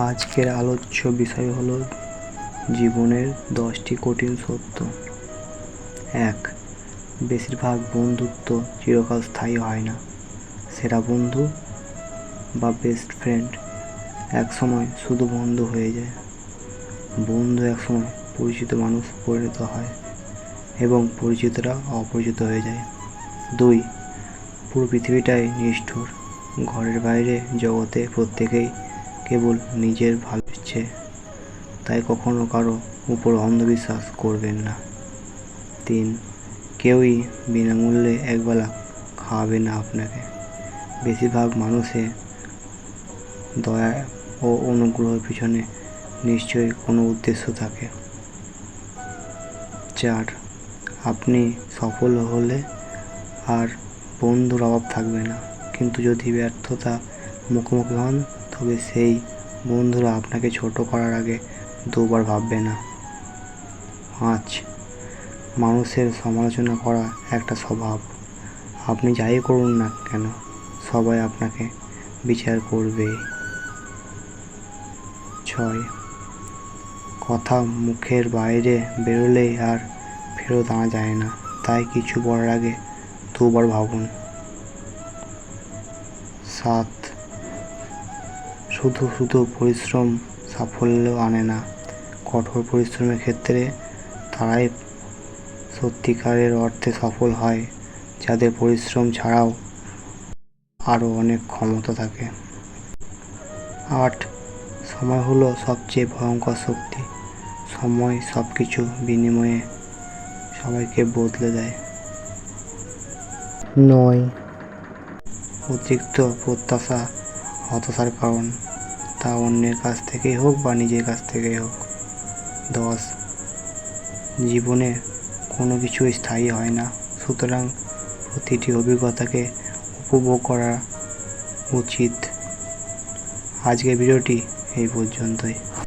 আজকের আলোচ্য বিষয় হলো জীবনের 10টি কঠিন সত্য। 1. বেশিরভাগ বন্ধুত্ব চিরকাল স্থায়ী হয় না। সেরা বন্ধু বা বেস্ট ফ্রেন্ড একসময় শুধু বন্ধু হয়ে যায়। বন্ধু একসময় পরিচিত মানুষ পরিণত হয় এবং পরিচিতরা অপরিচিত হয়ে যায়। 2. পুরো পৃথিবীটাই নিষ্ঠুর। ঘরের বাইরে জগতে প্রত্যেকেই কেবল নিজের ভালো ইচ্ছে, তাই কখনো কারো উপর অন্ধবিশ্বাস করবেন না। 3. কেউই বিনামূল্যে একবেলা খাওয়াবে না আপনাকে। বেশিরভাগ মানুষের দয়া ও অনুগ্রহের পিছনে নিশ্চয়ই কোনো উদ্দেশ্য থাকে। 4. আপনি সফল হলে আর বন্ধুর অভাব থাকবে না, কিন্তু যদি ব্যর্থতা মুখোমুখি হন তবে সেই বন্ধুরা আপনাকে ছোট করার আগে দুবার ভাববে না। 5. মানুষের সমালোচনা করা একটা স্বভাব। আপনি যাই করুন না কেন সবাই আপনাকে বিচার করবে। 6. কথা মুখের বাইরে বেরোলেই আর ফেরত আনা যায় না, তাই কিছু বলার আগে দুবার ভাবুন। 7. শুধু পরিশ্রম সাফল্য আনে না। কঠোর পরিশ্রমের ক্ষেত্রে তারাই সত্যিকারের অর্থে সফল হয় যাদের পরিশ্রম ছাড়াও আরও অনেক ক্ষমতা থাকে। 8. সময় হলো সবচেয়ে ভয়ঙ্কর শক্তি। সময় সব কিছু বিনিময়ে সবাইকে বদলে দেয়। 9. অতিরিক্ত প্রত্যাশা হতাশার কারণ, তা অন্যের কাছ থেকেই হোক বা নিজের কাছ থেকেই হোক। 10. জীবনে কোনো কিছুই স্থায়ী হয় না, সুতরাং প্রতিটি অভিজ্ঞতাকে উপভোগ করা উচিত। আজকের ভিডিওটি এই পর্যন্তই।